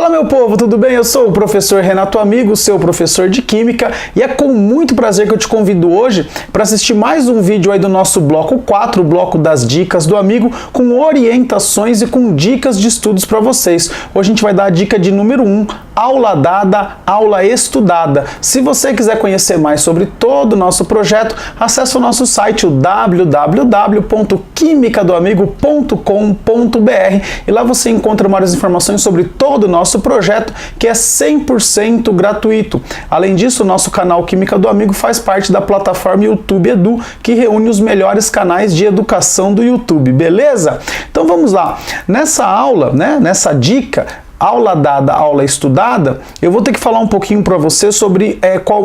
Fala meu povo, tudo bem? Eu sou o professor Renato Amigo, seu professor de Química, e é com muito prazer que eu te convido hoje para assistir mais um vídeo aí do nosso bloco 4, o bloco das dicas do amigo, com orientações e com dicas de estudos para vocês. Hoje a gente vai dar a dica de número 1, aula dada, aula estudada. Se você quiser conhecer mais sobre todo o nosso projeto, acesse o nosso site, o www.quimicadoamigo.com.br, e lá você encontra maiores informações sobre todo o nosso projeto, que é 100% gratuito. Além disso, o nosso canal Química do Amigo faz parte da plataforma YouTube Edu, que reúne os melhores canais de educação do YouTube, beleza? Então vamos lá. Nessa aula, nessa dica, aula dada, aula estudada, eu vou ter que falar um pouquinho para você sobre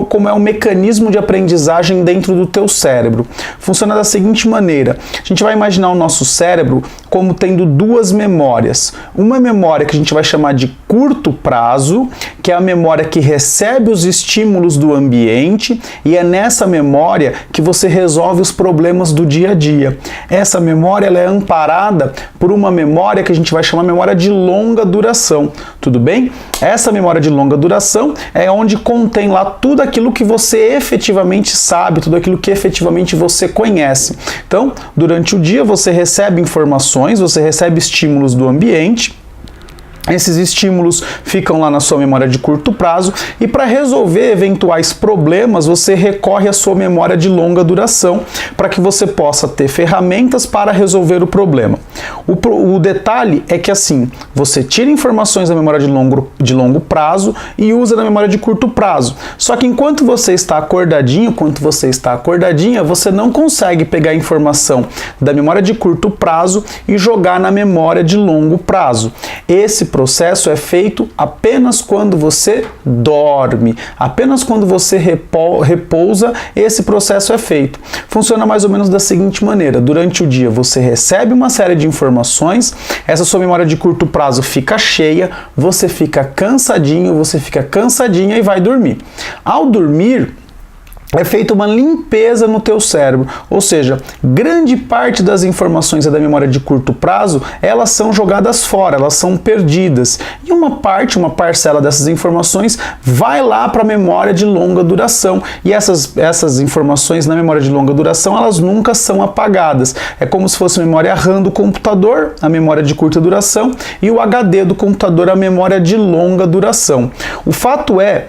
como é o mecanismo de aprendizagem dentro do teu cérebro. Funciona da seguinte maneira: a gente vai imaginar o nosso cérebro como tendo duas memórias. Uma memória que a gente vai chamar de curto prazo, que é a memória que recebe os estímulos do ambiente, e é nessa memória que você resolve os problemas do dia a dia. Essa memória ela é amparada por uma memória que a gente vai chamar de memória de longa duração. Tudo bem? Essa memória de longa duração é onde contém lá tudo aquilo que você efetivamente sabe, tudo aquilo que efetivamente você conhece. Então, durante o dia você recebe informações, você recebe estímulos do ambiente. Esses estímulos ficam lá na sua memória de curto prazo e para resolver eventuais problemas você recorre à sua memória de longa duração para que você possa ter ferramentas para resolver o problema. O detalhe é que assim, você tira informações da memória de longo prazo e usa na memória de curto prazo. Só que enquanto você está acordadinho, enquanto você está acordadinha, você não consegue pegar a informação da memória de curto prazo e jogar na memória de longo prazo. Esse processo é feito apenas quando você dorme, apenas quando você repousa, esse processo é feito. Funciona mais ou menos da seguinte maneira: durante o dia você recebe uma série de informações, essa sua memória de curto prazo fica cheia, você fica cansadinho, você fica cansadinha e vai dormir. Ao dormir, é feita uma limpeza no teu cérebro, ou seja, grande parte das informações da memória de curto prazo, elas são jogadas fora, elas são perdidas. E uma parcela dessas informações vai lá para a memória de longa duração. E essas informações na memória de longa duração, elas nunca são apagadas. É como se fosse a memória RAM do computador, a memória de curta duração, e o HD do computador, a memória de longa duração. O fato é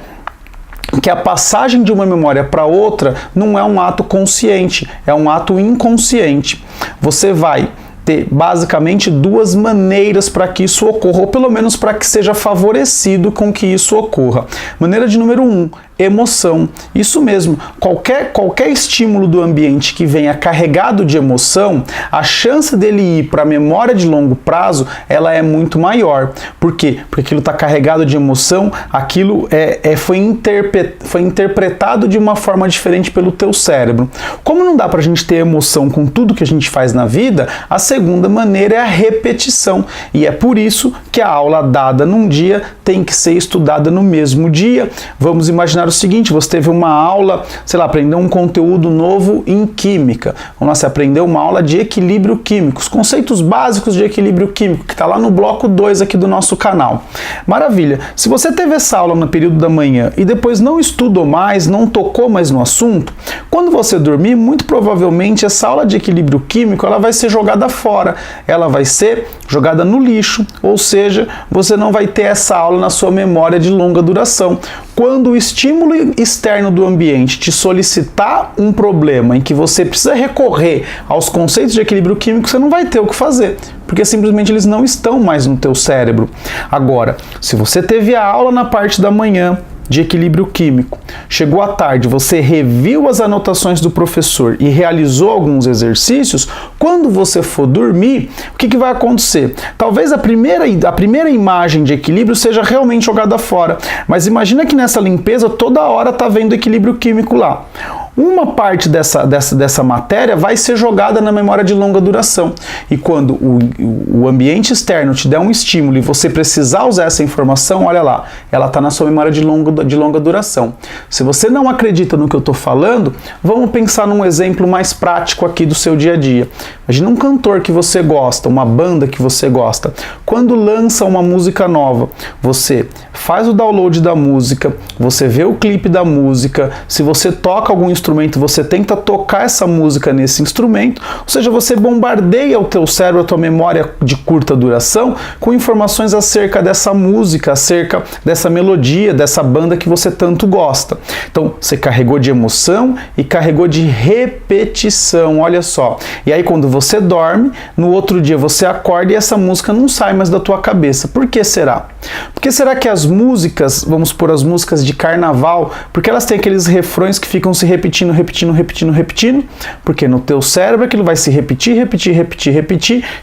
que a passagem de uma memória para outra não é um ato consciente, é um ato inconsciente. Você vai ter basicamente duas maneiras para que isso ocorra, ou pelo menos para que seja favorecido com que isso ocorra. Maneira de número 1, emoção. Isso mesmo, qualquer estímulo do ambiente que venha carregado de emoção, a chance dele ir para a memória de longo prazo, ela é muito maior. Por quê? Porque aquilo está carregado de emoção, aquilo foi interpretado de uma forma diferente pelo teu cérebro. Como não dá para a gente ter emoção com tudo que a gente faz na vida, a segunda maneira é a repetição. E é por isso que a aula dada num dia tem que ser estudada no mesmo dia. Vamos imaginar o seguinte: você teve uma aula, sei lá, aprendeu um conteúdo novo em química. Vamos lá, você aprendeu uma aula de equilíbrio químico, os conceitos básicos de equilíbrio químico, que está lá no bloco 2 aqui do nosso canal. Maravilha! Se você teve essa aula no período da manhã e depois não estudou mais, não tocou mais no assunto, quando você dormir, muito provavelmente essa aula de equilíbrio químico ela vai ser jogada fora, ela vai ser jogada no lixo, ou seja, você não vai ter essa aula na sua memória de longa duração. Quando o estímulo externo do ambiente te solicitar um problema em que você precisa recorrer aos conceitos de equilíbrio químico, você não vai ter o que fazer, porque simplesmente eles não estão mais no teu cérebro. Agora, se você teve a aula na parte da manhã de equilíbrio químico, chegou à tarde, você reviu as anotações do professor e realizou alguns exercícios, quando você for dormir, o que vai acontecer? Talvez a primeira imagem de equilíbrio seja realmente jogada fora, mas imagina que nessa limpeza toda hora está vendo equilíbrio químico lá. uma parte dessa matéria vai ser jogada na memória de longa duração. E quando o ambiente externo te der um estímulo e você precisar usar essa informação, olha lá, ela está na sua memória de longa duração. Se você não acredita no que eu estou falando, vamos pensar num exemplo mais prático aqui do seu dia a dia. Imagina um cantor que você gosta, uma banda que você gosta. Quando lança uma música nova, você faz o download da música, você vê o clipe da música, se você toca algum instrumento, você tenta tocar essa música nesse instrumento, ou seja, você bombardeia o teu cérebro, a tua memória de curta duração, com informações acerca dessa música, acerca dessa melodia, dessa banda que você tanto gosta. Então, você carregou de emoção e carregou de repetição, olha só. E aí, quando você dorme, no outro dia você acorda e essa música não sai mais da tua cabeça. Por que será? Porque será que as músicas, vamos pôr as músicas de carnaval, porque elas têm aqueles refrões que ficam se repetindo, porque no teu cérebro aquilo vai se repetir,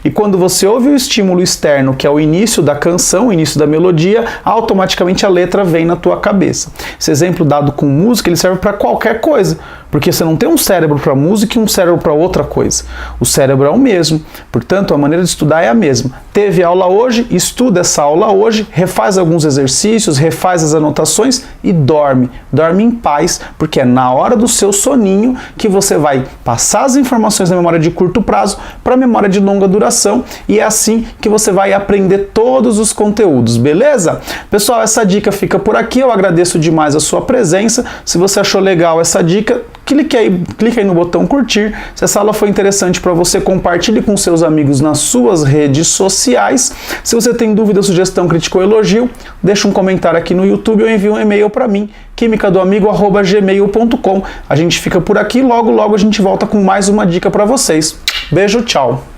e quando você ouve o estímulo externo, que é o início da canção, o início da melodia, automaticamente a letra vem na tua cabeça. Esse exemplo dado com música, ele serve para qualquer coisa, porque você não tem um cérebro para música e um cérebro para outra coisa. O cérebro é o mesmo, portanto a maneira de estudar é a mesma. Teve aula hoje, estuda essa aula hoje, refaz alguns exercícios, refaz as anotações e dorme. Dorme em paz, porque é na hora do seu soninho que você vai passar as informações da memória de curto prazo para a memória de longa duração, e é assim que você vai aprender todos os conteúdos, beleza? Pessoal, essa dica fica por aqui, eu agradeço demais a sua presença. Se você achou legal essa dica, clique aí no botão curtir. Se essa aula foi interessante para você, compartilhe com seus amigos nas suas redes sociais. Se você tem dúvida, sugestão, crítica ou elogio, deixa um comentário aqui no YouTube ou envie um e-mail para mim, quimicadoamigo@gmail.com. A gente fica por aqui, logo a gente volta com mais uma dica para vocês. Beijo, tchau!